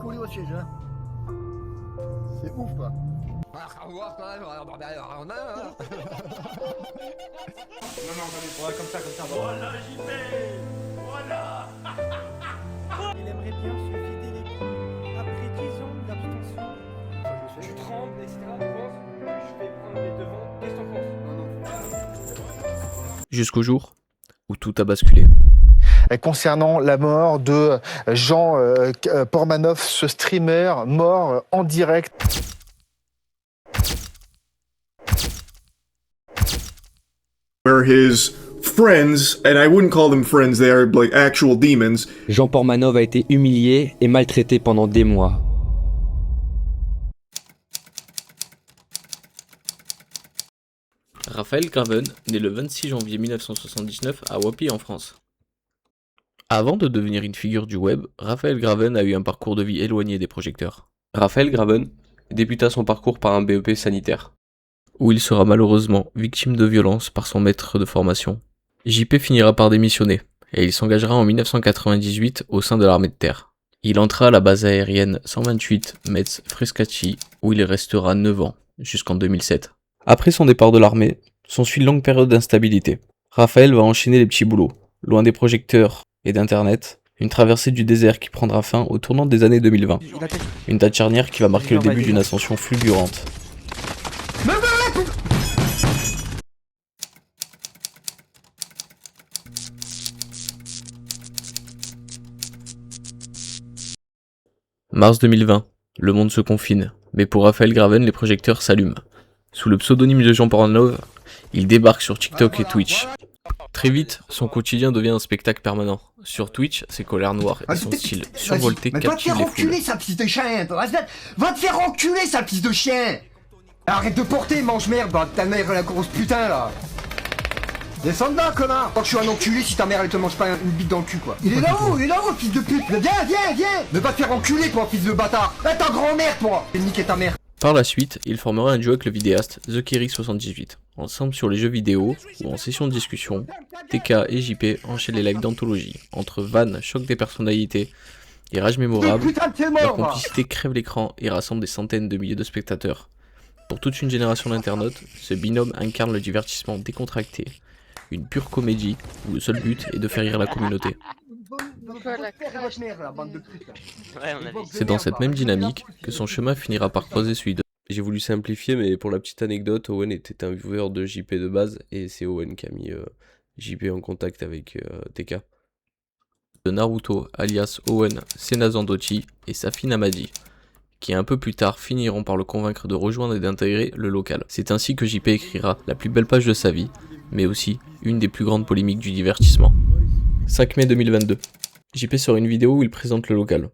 collé au siège, hein. C'est ouf, quoi. Ouais, comme ça, Voilà, j'y vais. Voilà. Il aimerait bien se vider les couilles après 10 ans d'abstention. Tu trembles, etc. Tu penses que je vais prendre les devants. Qu'est-ce que t'en penses? Jusqu'au jour où tout a basculé. Concernant la mort de Jean Pormanov, ce streamer mort en direct. Where his friends, and I wouldn't call them friends, they are like actual demons. Jean Pormanov a été humilié et maltraité pendant des mois. Raphaël Graven, né le 26 janvier 1979 à Wappy en France. Avant de devenir une figure du web, Raphaël Graven a eu un parcours de vie éloigné des projecteurs. Raphaël Graven débuta son parcours par un BEP sanitaire, où il sera malheureusement victime de violences par son maître de formation. JP finira par démissionner, et il s'engagera en 1998 au sein de l'armée de terre. Il entra à la base aérienne 128 Metz-Frescati, où il restera 9 ans, jusqu'en 2007. Après son départ de l'armée, s'ensuit une longue période d'instabilité. Raphaël va enchaîner les petits boulots, loin des projecteurs et d'internet, une traversée du désert qui prendra fin au tournant des années 2020. Une date charnière qui va marquer le début d'une ascension fulgurante. Mars 2020, le monde se confine, mais pour Raphaël Graven, les projecteurs s'allument. Sous le pseudonyme de Jean Pormanov, il débarque sur TikTok et Twitch. Très vite, son quotidien devient un spectacle permanent. Sur Twitch, ses colères noires et son style survolté captivent les foules. Sale fils de chien. Va te faire enculer, sale fils de chien. Arrête de porter, mange-merde, bah, ta mère la grosse putain, là. Descends de là, connard. Quand je suis un enculé, si ta mère, elle te mange pas une bite dans le cul, quoi. Il est là-haut, fils de pute. Viens. Ne pas te faire enculer, toi, fils de bâtard. Là, ta grand-mère, toi. Et niquer ta mère. Par la suite, il formera un duo avec le vidéaste TheKerry78. Ensemble sur les jeux vidéo ou en session de discussion, TK et JP enchaînent les lives d'anthologie. Entre vannes, choc des personnalités et rages mémorables, leur complicité crève l'écran et rassemble des centaines de milliers de spectateurs. Pour toute une génération d'internautes, ce binôme incarne le divertissement décontracté, une pure comédie où le seul but est de faire rire la communauté. C'est dans cette même dynamique que son chemin finira par croiser celui de... J'ai voulu simplifier, mais pour la petite anecdote, Owen était un viewer de JP de base, et c'est Owen qui a mis JP en contact avec TK. De Naruto, alias Owen Senazandochi et Safin Amadi, qui un peu plus tard finiront par le convaincre de rejoindre et d'intégrer le local. C'est ainsi que JP écrira la plus belle page de sa vie, mais aussi une des plus grandes polémiques du divertissement. 5 mai 2022. JP sort une vidéo où il présente le local.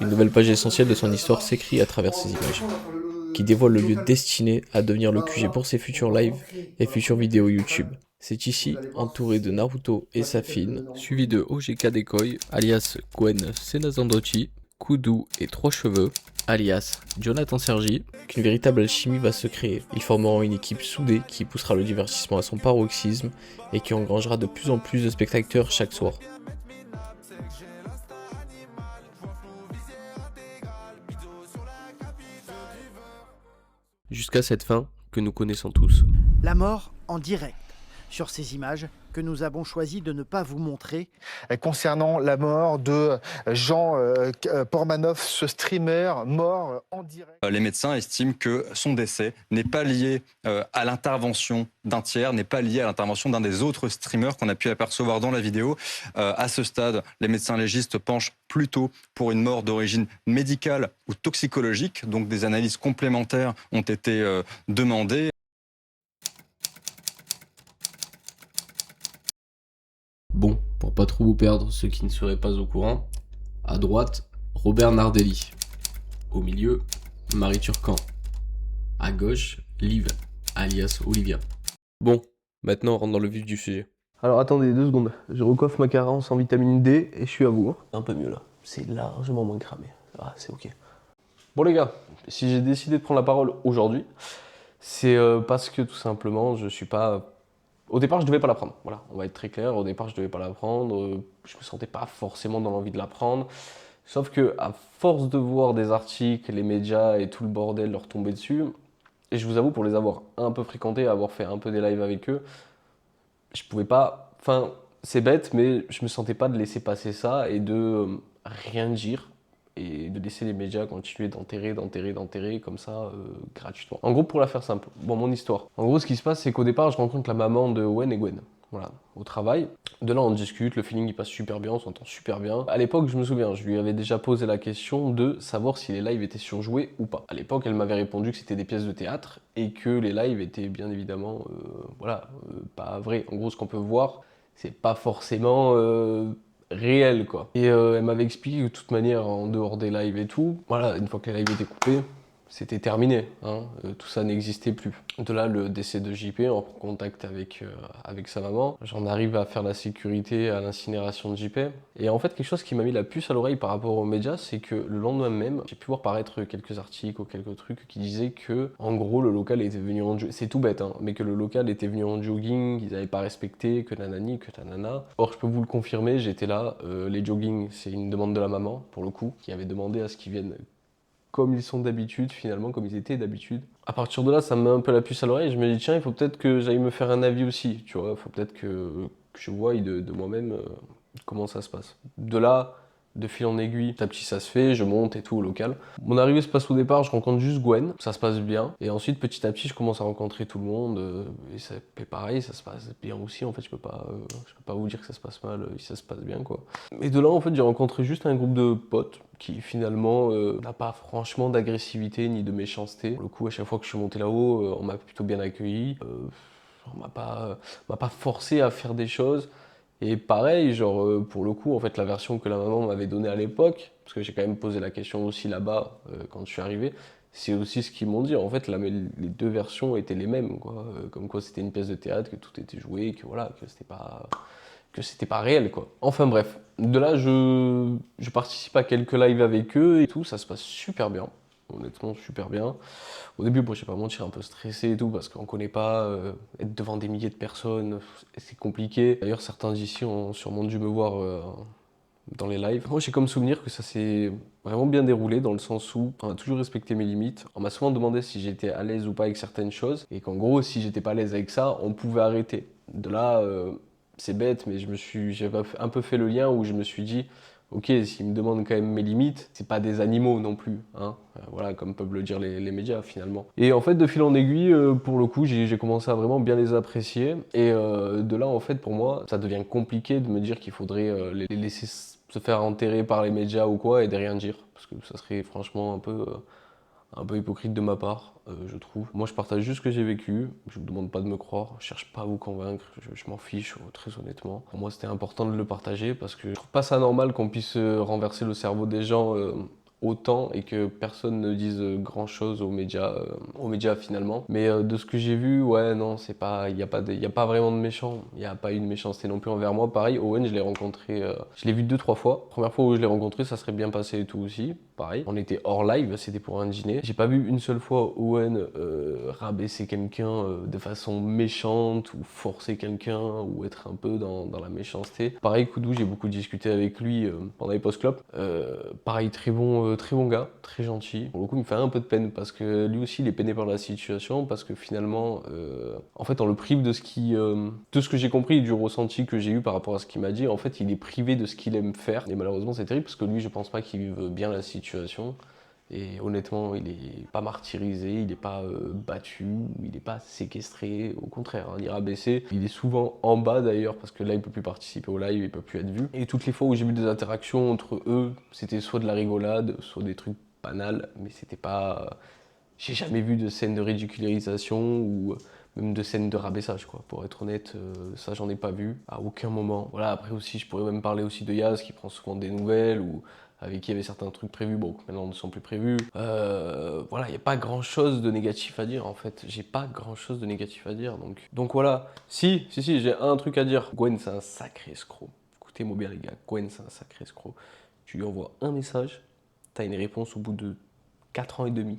Une nouvelle page essentielle de son histoire s'écrit à travers ces images, qui dévoile le lieu destiné à devenir le QG pour ses futurs lives et futures vidéos YouTube. C'est ici, entouré de Naruto et Safin, suivi de OGK Decoy, alias Gwen Senazandochi, Kudu et Trois Cheveux, alias Jonathan Sergi, qu'une véritable alchimie va se créer. Ils formeront une équipe soudée qui poussera le divertissement à son paroxysme et qui engrangera de plus en plus de spectateurs chaque soir. Jusqu'à cette fin que nous connaissons tous. La mort en direct. Sur ces images que nous avons choisi de ne pas vous montrer. Concernant la mort de Jean Pormanov, ce streamer mort en direct. Les médecins estiment que son décès n'est pas lié à l'intervention d'un tiers, n'est pas lié à l'intervention d'un des autres streamers qu'on a pu apercevoir dans la vidéo. À ce stade, les médecins légistes penchent plutôt pour une mort d'origine médicale ou toxicologique, donc des analyses complémentaires ont été demandées. Bon, pour pas trop vous perdre, ceux qui ne seraient pas au courant, à droite, Robert Nardelli. Au milieu, Marie Turcan. À gauche, Liv, alias Olivia. Bon, maintenant on rentre dans le vif du sujet. Alors attendez 2 secondes, je recoiffe ma carence en vitamine D et je suis à vous. Hein. Un peu mieux là, c'est largement moins cramé. Ah, c'est ok. Bon les gars, si j'ai décidé de prendre la parole aujourd'hui, c'est parce que tout simplement je suis pas... Au départ je devais pas la prendre, voilà, on va être très clair, au départ je devais pas la prendre, je me sentais pas forcément dans l'envie de la prendre, Sauf que à force de voir des articles, les médias et tout le bordel leur tomber dessus, et je vous avoue, pour les avoir un peu fréquentés, avoir fait un peu des lives avec eux, je pouvais pas... Enfin, c'est bête, mais je me sentais pas de laisser passer ça et de rien dire et de laisser les médias continuer d'enterrer comme ça gratuitement. En gros, pour la faire simple, bon, mon histoire. En gros, ce qui se passe, c'est qu'au départ, je rencontre la maman de Owen et Gwen. Voilà, au travail. De là, on discute, le feeling il passe super bien, on s'entend super bien. À l'époque, je me souviens, je lui avais déjà posé la question de savoir si les lives étaient surjoués ou pas. À l'époque, elle m'avait répondu que c'était des pièces de théâtre et que les lives étaient bien évidemment, pas vrais. En gros, ce qu'on peut voir, c'est pas forcément réel, quoi. Et elle m'avait expliqué que de toute manière, en dehors des lives et tout, voilà, une fois que les lives étaient coupés, c'était terminé, hein. Tout ça n'existait plus. De là, le décès de JP, en contact avec sa maman, j'en arrive à faire la sécurité à l'incinération de JP. Et en fait, quelque chose qui m'a mis la puce à l'oreille par rapport aux médias, c'est que le lendemain même, j'ai pu voir paraître quelques articles ou quelques trucs qui disaient que, en gros, le local était venu en jogging. C'est tout bête, hein, mais que le local était venu en jogging, qu'ils n'avaient pas respecté, que nanani, que tanana. Or, je peux vous le confirmer, j'étais là, les joggings, c'est une demande de la maman, pour le coup, qui avait demandé à ce qu'ils viennent comme ils sont d'habitude, finalement, comme ils étaient d'habitude. À partir de là, ça me met un peu la puce à l'oreille. Je me dis, tiens, il faut peut-être que j'aille me faire un avis aussi, tu vois. Il faut peut-être que je voie de moi-même comment ça se passe. De là, de fil en aiguille, petit à petit ça se fait, je monte et tout au local. Mon arrivée se passe au départ, je rencontre juste Gwen, ça se passe bien. Et ensuite, petit à petit, je commence à rencontrer tout le monde. Et pareil, ça se passe bien aussi. En fait, je peux pas vous dire que ça se passe mal, ça se passe bien, quoi. Et de là, en fait, j'ai rencontré juste un groupe de potes qui finalement n'a pas franchement d'agressivité ni de méchanceté. Pour le coup, à chaque fois que je suis monté là-haut, on m'a plutôt bien accueilli. On m'a pas forcé à faire des choses. Et pareil, genre, pour le coup, en fait, la version que la maman m'avait donnée à l'époque, parce que j'ai quand même posé la question aussi là-bas quand je suis arrivé, c'est aussi ce qu'ils m'ont dit. En fait, les deux versions étaient les mêmes, quoi. Comme quoi c'était une pièce de théâtre, que tout était joué, que voilà, que c'était pas réel, quoi. Enfin bref, de là, je participe à quelques lives avec eux et tout, ça se passe super bien. Honnêtement, super bien. Au début, bon, je vais pas mentir, un peu stressé et tout, parce qu'on connaît pas, être devant des milliers de personnes, c'est compliqué. D'ailleurs, certains d'ici ont sûrement dû me voir dans les lives. Moi, j'ai comme souvenir que ça s'est vraiment bien déroulé, dans le sens où on a toujours respecté mes limites. On m'a souvent demandé si j'étais à l'aise ou pas avec certaines choses, et qu'en gros, si j'étais pas à l'aise avec ça, on pouvait arrêter. De là, c'est bête, mais j'avais un peu fait le lien où je me suis dit, ok, s'ils me demandent quand même mes limites, c'est pas des animaux non plus, hein. Voilà, comme peuvent le dire les médias finalement. Et en fait, de fil en aiguille, pour le coup, j'ai commencé à vraiment bien les apprécier. Et de là, en fait, pour moi, ça devient compliqué de me dire qu'il faudrait les laisser se faire enterrer par les médias ou quoi et de rien dire. Parce que ça serait franchement un peu hypocrite de ma part, je trouve. Moi, je partage juste ce que j'ai vécu. Je vous demande pas de me croire. Je cherche pas à vous convaincre. Je m'en fiche, très honnêtement. Pour moi, c'était important de le partager parce que je trouve pas ça normal qu'on puisse renverser le cerveau des gens autant et que personne ne dise grand chose aux médias finalement. Mais de ce que j'ai vu, ouais, non, c'est pas, il y a pas vraiment de méchant. Il n'y a pas eu de méchanceté non plus envers moi. Pareil, Owen, je l'ai rencontré, je l'ai vu 2-3 fois. Première fois où je l'ai rencontré, ça serait bien passé et tout aussi. Pareil, on était hors live, c'était pour un dîner. J'ai pas vu une seule fois Owen rabaisser quelqu'un de façon méchante ou forcer quelqu'un ou être un peu dans la méchanceté. Pareil, Koudou, j'ai beaucoup discuté avec lui pendant les post-clopes. Pareil, très bon gars, très gentil. Pour le coup, il me fait un peu de peine parce que lui aussi, il est peiné par la situation parce que finalement, en fait, on le prive de ce que j'ai compris du ressenti que j'ai eu par rapport à ce qu'il m'a dit. En fait, il est privé de ce qu'il aime faire. Et malheureusement, c'est terrible parce que lui, je pense pas qu'il vive bien la situation. Et honnêtement, il est pas martyrisé, il n'est pas battu, il n'est pas séquestré, au contraire, hein, ni rabaissé. Il est souvent en bas d'ailleurs, parce que là, il peut plus participer au live, il peut plus être vu. Et toutes les fois où j'ai vu des interactions entre eux, c'était soit de la rigolade, soit des trucs banals, mais c'était pas... J'ai jamais vu de scène de ridiculisation ou même de scène de rabaissage, quoi. Pour être honnête, ça, j'en ai pas vu à aucun moment. Voilà, après aussi, je pourrais même parler aussi de Yaz, qui prend souvent des nouvelles, ou avec qui il y avait certains trucs prévus, bon, maintenant ne sont plus prévus. Voilà, il n'y a pas grand chose de négatif à dire en fait. J'ai pas grand chose de négatif à dire, donc voilà. Si, j'ai un truc à dire. Gwen, c'est un sacré escroc. Écoutez-moi bien les gars, Gwen, c'est un sacré escroc. Tu lui envoies un message, t'as une réponse au bout de 4 ans et demi.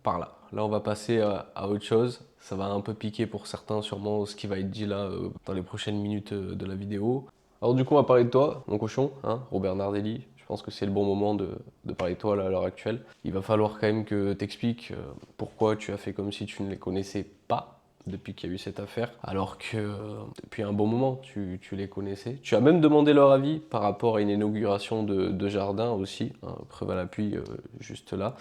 Par là. Là, on va passer à autre chose. Ça va un peu piquer pour certains, sûrement, ce qui va être dit là dans les prochaines minutes de la vidéo. Alors du coup, on va parler de toi, mon cochon, hein, Robert Nardelli. Je pense que c'est le bon moment de parler de toi là, à l'heure actuelle. Il va falloir quand même que t'expliques pourquoi tu as fait comme si tu ne les connaissais pas depuis qu'il y a eu cette affaire, alors que depuis un bon moment tu les connaissais. Tu as même demandé leur avis par rapport à une inauguration de jardin aussi, hein, preuve à l'appui juste là.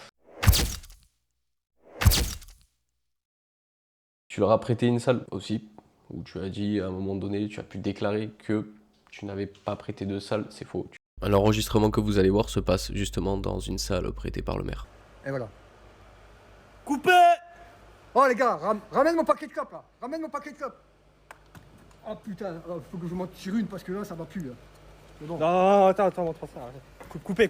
Tu leur as prêté une salle aussi, où tu as dit à un moment donné, tu as pu déclarer que tu n'avais pas prêté de salle, c'est faux. L'enregistrement que vous allez voir se passe justement dans une salle prêtée par le maire. Et voilà. Coupé! Oh les gars, ramène mon paquet de clopes là. Ramène mon paquet de clopes. Oh putain, faut que je m'en tire une parce que là ça va plus là. C'est bon. Non, attends, montre ça. Coupé.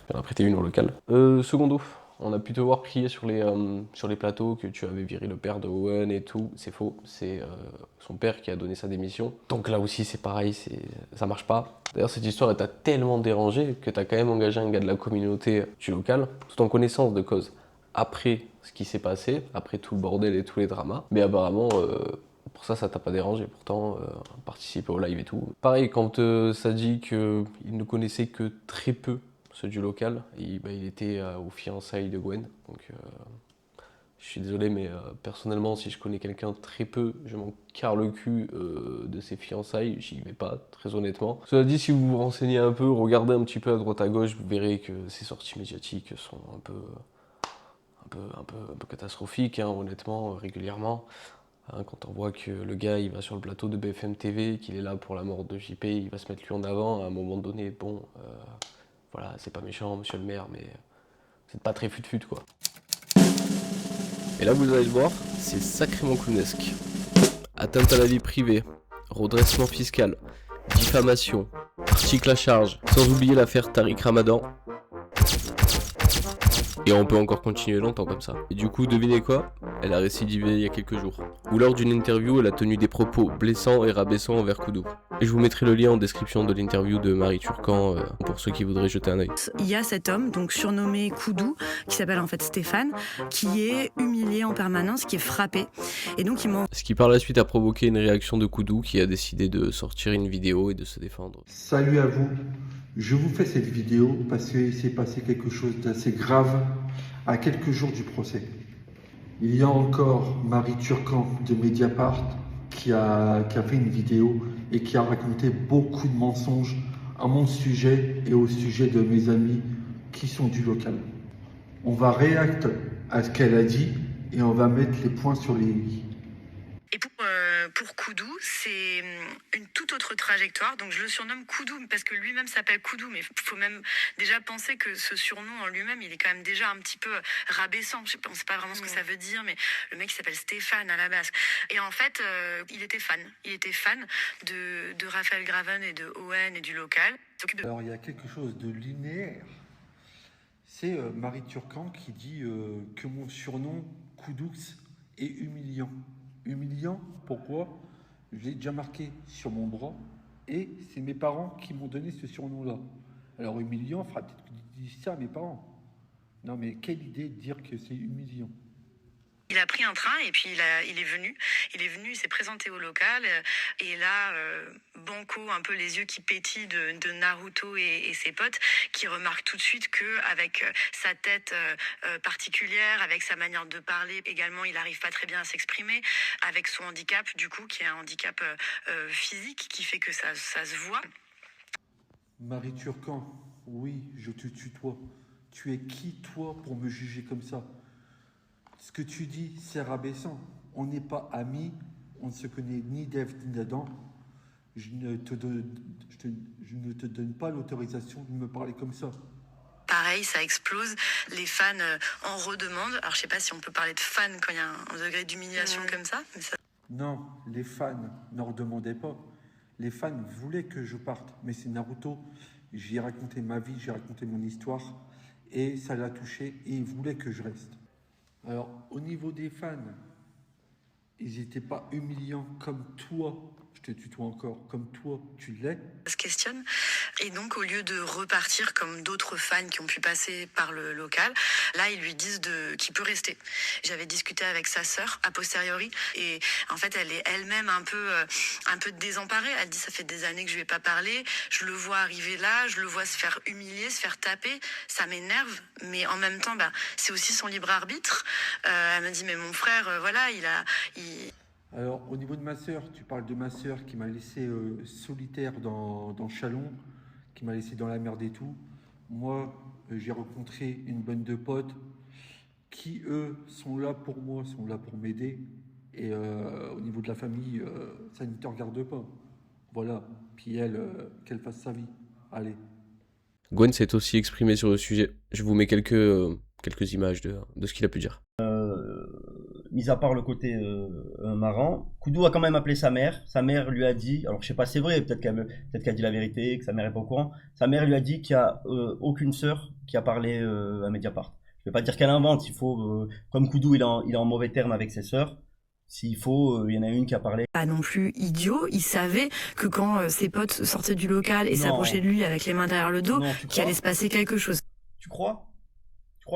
On a prêté une au local. Secondo, on a pu te voir crier sur les plateaux que tu avais viré le père de Owen et tout. C'est faux, c'est son père qui a donné sa démission. Donc là aussi c'est pareil, ça marche pas. D'ailleurs cette histoire elle t'a tellement dérangé que t'as quand même engagé un gars de la communauté du local, tout en connaissance de cause. Après ce qui s'est passé, après tout le bordel et tous les dramas, mais apparemment pour ça t'a pas dérangé, pourtant participer au live et tout. Pareil, quand ça dit qu'il ne connaissait que très peu ceux du local, il était aux fiançailles de Gwen, donc je suis désolé mais personnellement si je connais quelqu'un très peu, je m'en carre le cul de ses fiançailles, j'y vais pas, très honnêtement. Cela dit, si vous vous renseignez un peu, regardez un petit peu à droite à gauche, vous verrez que ces sorties médiatiques sont un peu catastrophique, hein, honnêtement, régulièrement. Hein, quand on voit que le gars il va sur le plateau de BFM TV, qu'il est là pour la mort de JP, il va se mettre lui en avant, à un moment donné, bon, voilà, c'est pas méchant, monsieur le maire, mais c'est pas très fut-fut, quoi. Et là, vous allez le voir, c'est sacrément clownesque. Atteinte à la vie privée, redressement fiscal, diffamation, article à charge, sans oublier l'affaire Tariq Ramadan. Et on peut encore continuer longtemps comme ça. Et du coup, devinez quoi? Elle a récidivé il y a quelques jours. Ou lors d'une interview, elle a tenu des propos blessants et rabaissants envers Koudou. Et je vous mettrai le lien en description de l'interview de Marie Turcan pour ceux qui voudraient jeter un œil. Il y a cet homme, donc surnommé Koudou, qui s'appelle en fait Stéphane, qui est humilié en permanence, qui est frappé. Et donc ce qui par la suite a provoqué une réaction de Koudou qui a décidé de sortir une vidéo et de se défendre. Salut à vous. Je vous fais cette vidéo parce qu'il s'est passé quelque chose d'assez grave à quelques jours du procès. Il y a encore Marie Turcan de Mediapart qui a fait une vidéo et qui a raconté beaucoup de mensonges à mon sujet et au sujet de mes amis qui sont du local. On va réacter à ce qu'elle a dit et on va mettre les points sur les i. Et pour Koudou, c'est une toute autre trajectoire. Donc je le surnomme Koudou parce que lui-même s'appelle Koudou, mais il faut même déjà penser que ce surnom en lui-même, il est quand même déjà un petit peu rabaissant. Je sais pas, on sait pas vraiment ce que ça veut dire, mais le mec il s'appelle Stéphane à la base. Et en fait, il était fan. Il était fan de Raphaël Graven et de Owen et du local. Alors il y a quelque chose de linéaire. C'est Marie Turcan qui dit que mon surnom Koudou est humiliant. Humiliant, pourquoi? Je l'ai déjà marqué sur mon bras et c'est mes parents qui m'ont donné ce surnom-là. Alors humiliant, il faudra peut-être que je dise ça à mes parents. Non mais quelle idée de dire que c'est humiliant. Il a pris un train et puis il est venu, il s'est présenté au local et là, Banco, un peu les yeux qui pétillent de Naruto et ses potes, qui remarquent tout de suite qu'avec sa tête particulière, avec sa manière de parler également, il n'arrive pas très bien à s'exprimer, avec son handicap du coup, qui est un handicap physique qui fait que ça se voit. Marie Turcan, oui, je te tutoie. Tu es qui toi pour me juger comme ça? Ce que tu dis, c'est rabaissant. On n'est pas amis, on ne se connaît ni d'Ève ni d'Adam. Je ne te donne pas l'autorisation de me parler comme ça. Pareil, ça explose. Les fans en redemandent. Alors, je sais pas si on peut parler de fans quand il y a un degré d'humiliation comme ça, mais ça... Non, les fans n'en redemandaient pas. Les fans voulaient que je parte. Mais c'est Naruto. J'ai raconté ma vie, j'ai raconté mon histoire. Et ça l'a touché et il voulait que je reste. Alors, au niveau des fans, ils n'étaient pas humiliants comme toi, je te tutoie encore, comme toi, tu l'es. Se questionne. Et donc, au lieu de repartir comme d'autres fans qui ont pu passer par le local, là, ils lui disent qu'il peut rester. J'avais discuté avec sa sœur a posteriori et en fait, elle est elle-même un peu désemparée. Elle dit, ça fait des années que je lui ai pas parlé. Je le vois arriver là, je le vois se faire humilier, se faire taper. Ça m'énerve, mais en même temps, c'est aussi son libre arbitre. Elle me dit, mais mon frère, voilà, Alors, au niveau de ma sœur, tu parles de ma sœur qui m'a laissé solitaire dans Chalon, qui m'a laissé dans la merde et tout. Moi, j'ai rencontré une bande de potes qui, eux, sont là pour moi, sont là pour m'aider. Et au niveau de la famille, ça ne te regarde pas. Voilà. Puis elle, qu'elle fasse sa vie. Allez. Gwen s'est aussi exprimé sur le sujet. Je vous mets quelques images de ce qu'il a pu dire. Mis à part le côté marrant, Koudou a quand même appelé sa mère. Sa mère lui a dit, alors je sais pas si c'est vrai, peut-être qu'elle dit la vérité, que sa mère est pas au courant. Sa mère lui a dit qu'il y a aucune sœur qui a parlé à Mediapart. Je vais pas dire qu'elle invente. Il faut, comme Koudou, il est en mauvais terme avec ses sœurs. S'il faut, il y en a une qui a parlé. Pas non plus idiot, il savait que quand ses potes sortaient du local et s'approchaient de lui avec les mains derrière le dos, qu'il allait se passer quelque chose. Tu crois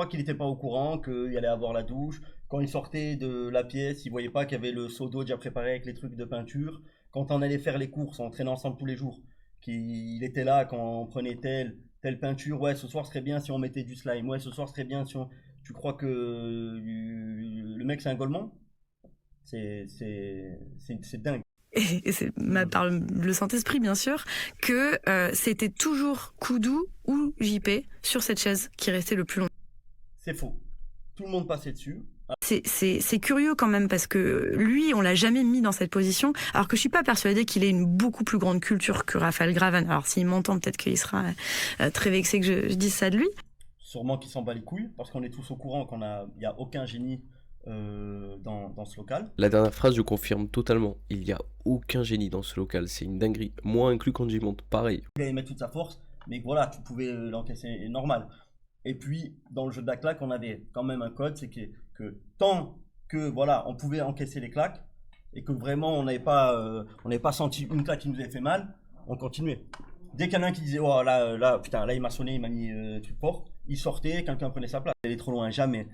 qu'il n'était pas au courant, qu'il allait avoir la douche? Quand il sortait de la pièce, il voyait pas qu'il y avait le seau d'eau déjà préparé avec les trucs de peinture. Quand on allait faire les courses, on traînait ensemble tous les jours. Qu'il était là quand on prenait telle peinture. Ouais, ce soir serait bien si on mettait du slime. Ouais, ce soir serait bien si on... Tu crois que le mec c'est un golemon? C'est dingue. Et c'est par le Saint-Esprit, bien sûr, que c'était toujours Koudou ou JP sur cette chaise qui restait le plus longtemps. C'est faux. Tout le monde passait dessus. C'est curieux quand même parce que lui, on l'a jamais mis dans cette position, alors que je suis pas persuadée qu'il ait une beaucoup plus grande culture que Raphaël Graven. Alors s'il m'entend, peut-être qu'il sera très vexé que je dise ça de lui. Sûrement qu'il s'en bat les couilles, parce qu'on est tous au courant qu'il n'y a aucun génie dans ce local. La dernière phrase, je confirme totalement. Il n'y a aucun génie dans ce local. C'est une dinguerie. Moi inclus quand j'y monte, pareil. Il allait mettre toute sa force, mais voilà, tu pouvais l'encaisser normal. Et puis, dans le jeu de la claque, on avait quand même un code, c'est que tant que voilà, on pouvait encaisser les claques et que vraiment on n'avait pas senti une claque qui nous avait fait mal, on continuait. Dès qu'il y en a un qui disait oh là putain là il m'a sonné, il m'a mis truc fort, il sortait, quelqu'un prenait sa place. Il allait trop loin, jamais.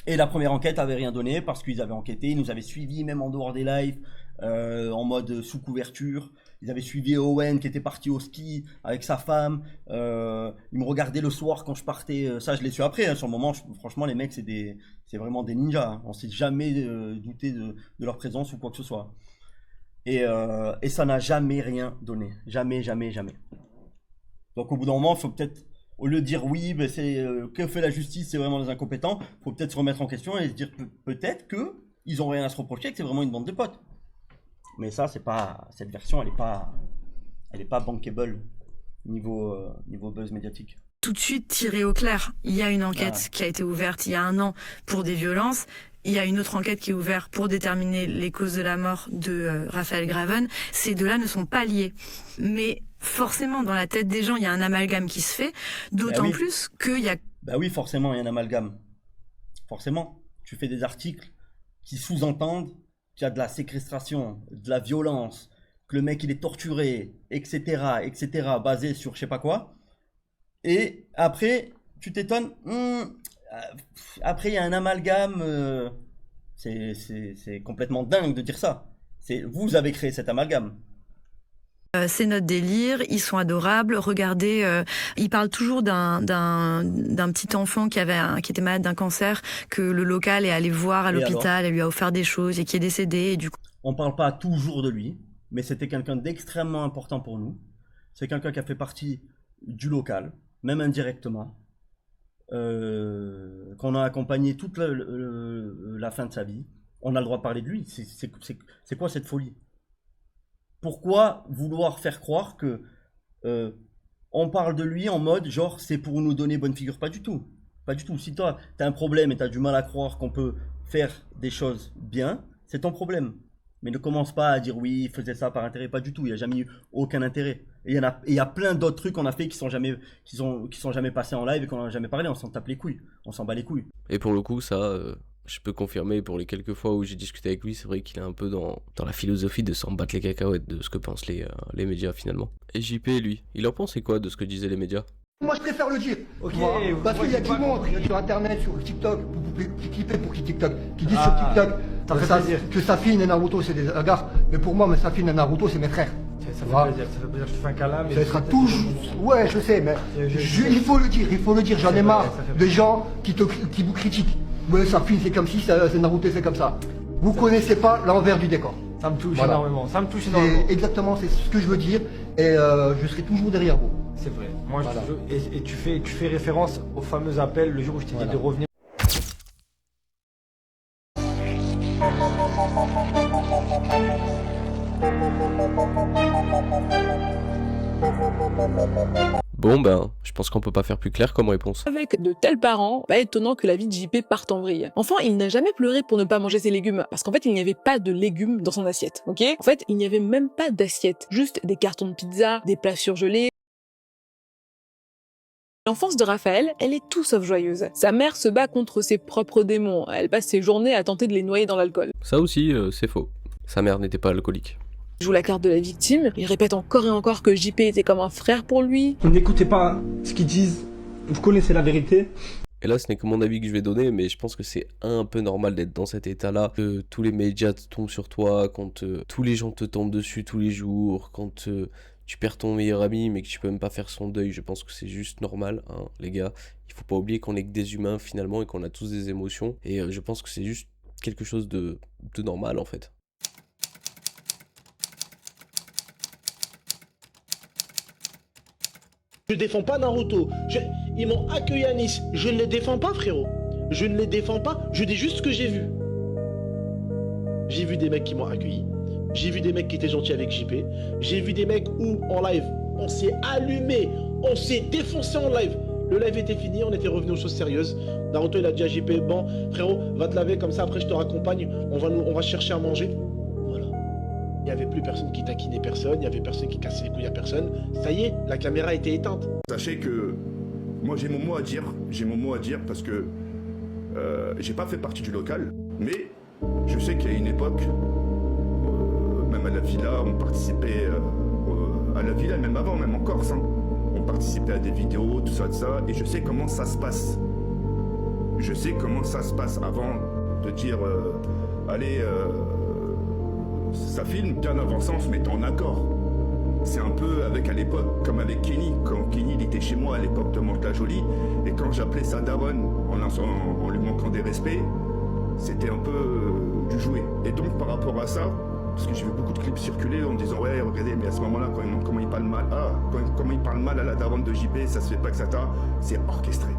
Et la première enquête avait rien donné parce qu'ils avaient enquêté, ils nous avaient suivis même en dehors des lives, en mode sous couverture. Ils avaient suivi Owen qui était parti au ski avec sa femme. Ils me regardaient le soir quand je partais. Ça, je l'ai su après. Sur le moment, franchement, les mecs, c'est vraiment des ninjas. Hein. On s'est jamais douté de leur présence ou quoi que ce soit. Et ça n'a jamais rien donné. Jamais. Donc, au bout d'un moment, il faut peut-être, au lieu de dire oui, ben que fait la justice, c'est vraiment des incompétents, il faut peut-être se remettre en question et se dire peut-être qu'ils n'ont rien à se reprocher, que c'est vraiment une bande de potes. Mais ça, c'est pas, cette version, elle est pas bankable niveau buzz médiatique. Tout de suite tiré au clair. Il y a une enquête qui a été ouverte il y a 1 an pour des violences. Il y a une autre enquête qui est ouverte pour déterminer les causes de la mort de Raphaël Graven. Ces deux-là ne sont pas liés. Mais forcément, dans la tête des gens, il y a un amalgame qui se fait. D'autant plus qu'il y a... Bah oui, forcément, il y a un amalgame. Forcément. Tu fais des articles qui sous-entendent qu'il y a de la séquestration, de la violence, que le mec il est torturé, etc., basé sur je sais pas quoi. Et après, tu t'étonnes, après il y a un amalgame, c'est complètement dingue de dire ça. Vous avez créé cet amalgame. C'est notre délire, ils sont adorables. Regardez, ils parlent toujours d'un petit enfant qui était malade d'un cancer, que le local est allé voir à l'hôpital, elle lui a offert des choses et qui est décédé. Et du coup... On parle pas toujours de lui, mais c'était quelqu'un d'extrêmement important pour nous. C'est quelqu'un qui a fait partie du local, même indirectement, qu'on a accompagné toute la fin de sa vie. On a le droit de parler de lui. C'est quoi cette folie ? Pourquoi vouloir faire croire que on parle de lui en mode genre c'est pour nous donner bonne figure? Pas du tout. Si toi t'as un problème et t'as du mal à croire qu'on peut faire des choses bien, c'est ton problème. Mais ne commence pas à dire oui, il faisait ça par intérêt, pas du tout. Il n'y a jamais eu aucun intérêt. Et il y a plein d'autres trucs qu'on a fait qui sont jamais passés en live et qu'on n'a jamais parlé. On s'en tape les couilles. On s'en bat les couilles. Et pour le coup, ça, Je peux confirmer, pour les quelques fois où j'ai discuté avec lui, c'est vrai qu'il est un peu dans la philosophie de s'en battre les cacahuètes de ce que pensent les médias finalement. Et JP, lui, il en pensait quoi de ce que disaient les médias? Moi je préfère le dire. Ok, Parce qu'il y a qui montre sur internet, sur TikTok, qui clippait pour qui TikTok, qui disent sur TikTok que Safine et Naruto c'est des agarres. Mais pour moi, Safine et Naruto c'est mes frères. Ça fait plaisir, je te fais un câlin. Mais ça sera toujours. Ouais, je sais, mais il faut le dire, j'en ai marre des gens qui vous critiquent. Ouais, Safine c'est comme si, c'est Naruto c'est comme ça. Vous connaissez pas l'envers du décor. Ça me touche énormément, Exactement, c'est ce que je veux dire, et je serai toujours derrière vous. C'est vrai. Moi, et tu fais référence au fameux appel le jour où je t'ai dit de revenir. Bon ben, je pense qu'on peut pas faire plus clair comme réponse. Avec de tels parents, pas étonnant que la vie de JP parte en vrille. Enfin, il n'a jamais pleuré pour ne pas manger ses légumes, parce qu'en fait, il n'y avait pas de légumes dans son assiette, ok? En fait, il n'y avait même pas d'assiette, juste des cartons de pizza, des plats surgelés. L'enfance de Raphaël, elle est tout sauf joyeuse. Sa mère se bat contre ses propres démons, elle passe ses journées à tenter de les noyer dans l'alcool. Ça aussi, c'est faux. Sa mère n'était pas alcoolique. Il joue la carte de la victime, il répète encore et encore que JP était comme un frère pour lui. N'écoutez pas ce qu'ils disent, vous connaissez la vérité. Et là, ce n'est que mon avis que je vais donner, mais je pense que c'est un peu normal d'être dans cet état-là, que tous les médias tombent sur toi, quand tous les gens te tombent dessus tous les jours, quand tu perds ton meilleur ami, mais que tu peux même pas faire son deuil. Je pense que c'est juste normal, hein, les gars. Il faut pas oublier qu'on est que des humains, finalement, et qu'on a tous des émotions. Et je pense que c'est juste quelque chose de normal, en fait. Je défends pas Naruto. Ils m'ont accueilli à Nice. Je ne les défends pas, frérot. Je ne les défends pas. Je dis juste ce que j'ai vu. J'ai vu des mecs qui m'ont accueilli. J'ai vu des mecs qui étaient gentils avec JP. J'ai vu des mecs où, en live, on s'est allumé. On s'est défoncé en live. Le live était fini, on était revenu aux choses sérieuses. Naruto, il a dit à JP, bon, frérot, va te laver comme ça, après je te raccompagne. On va chercher à manger. Voilà. Il n'y avait plus personne qui taquinait personne, il n'y avait personne qui cassait les couilles à personne. Ça y est, la caméra était éteinte. Sachez que moi j'ai mon mot à dire, parce que j'ai pas fait partie du local, mais je sais qu'il y a une époque, même à la villa, on participait à la villa, même avant, même en Corse, hein, on participait à des vidéos, tout ça, et je sais comment ça se passe. Je sais comment ça se passe avant de dire, allez, ça filme, bien avant ça, on se mettait en accord. C'est un peu avec à l'époque, comme avec Kenny, quand Kenny il était chez moi à l'époque de Mantes-la-Jolie, et quand j'appelais sa daronne en lui manquant des respects, c'était un peu du jouet. Et donc par rapport à ça, parce que j'ai vu beaucoup de clips circuler en disant ouais regardez, mais à ce moment-là comment il parle mal, comment il parle mal à la daronne de JP, ça se fait pas que ça t'a, c'est orchestré.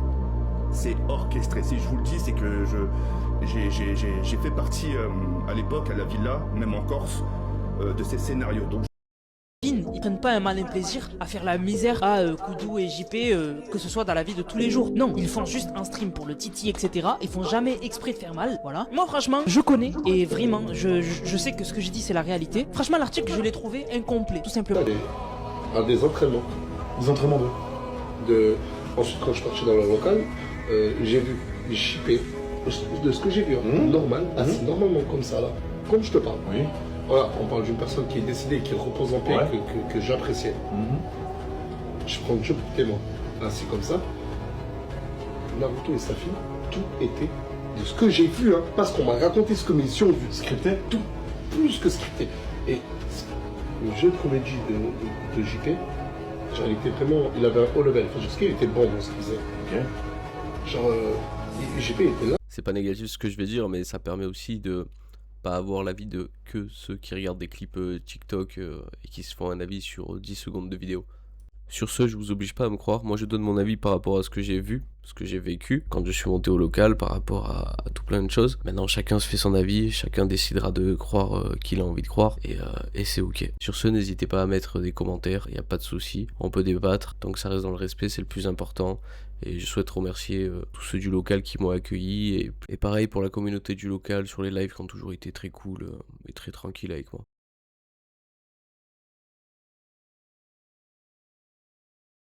C'est orchestré. Si je vous le dis, c'est que j'ai fait partie à l'époque à la villa, même en Corse, de ces scénarios. Donc, ils prennent pas un malin plaisir à faire la misère à Koudou et JP, que ce soit dans la vie de tous les jours. Non, ils font juste un stream pour le titi, etc. Ils font jamais exprès de faire mal, voilà. Moi franchement, je connais, et vraiment, je sais que ce que je dis c'est la réalité. Franchement, l'article, je l'ai trouvé incomplet, tout simplement. Des entraînements. Des entraînements Ensuite, quand je suis parti dans le local, j'ai vu JP, de ce que j'ai vu, normal, assis normalement comme ça là, comme je te parle. Oui. Voilà, on parle d'une personne qui est décédée, qui repose en paix, que j'appréciais. Je prends Dieu pour témoin, ainsi comme ça. Naruto et sa fille, tout était de ce que j'ai vu, hein, parce qu'on m'a raconté ce que mes yeux ont vu. Scripté. Tout, plus que scripté. Et le jeu de comédie de JP, genre, il était vraiment, il avait un haut level. Enfin, je sais qu'il était bon dans ce qu'il faisait. Genre, JP était là. C'est pas négatif ce que je vais dire, mais ça permet aussi de pas avoir l'avis de que ceux qui regardent des clips TikTok et qui se font un avis sur 10 secondes de vidéo. Sur ce, je vous oblige pas à me croire, moi je donne mon avis par rapport à ce que j'ai vu, ce que j'ai vécu, quand je suis monté au local, par rapport à tout plein de choses. Maintenant chacun se fait son avis, chacun décidera de croire qu'il a envie de croire, et c'est ok. Sur ce, n'hésitez pas à mettre des commentaires, il n'y a pas de souci, on peut débattre, tant que ça reste dans le respect, c'est le plus important. Et je souhaite remercier tous ceux du local qui m'ont accueilli, et pareil pour la communauté du local sur les lives qui ont toujours été très cool et très tranquille avec moi.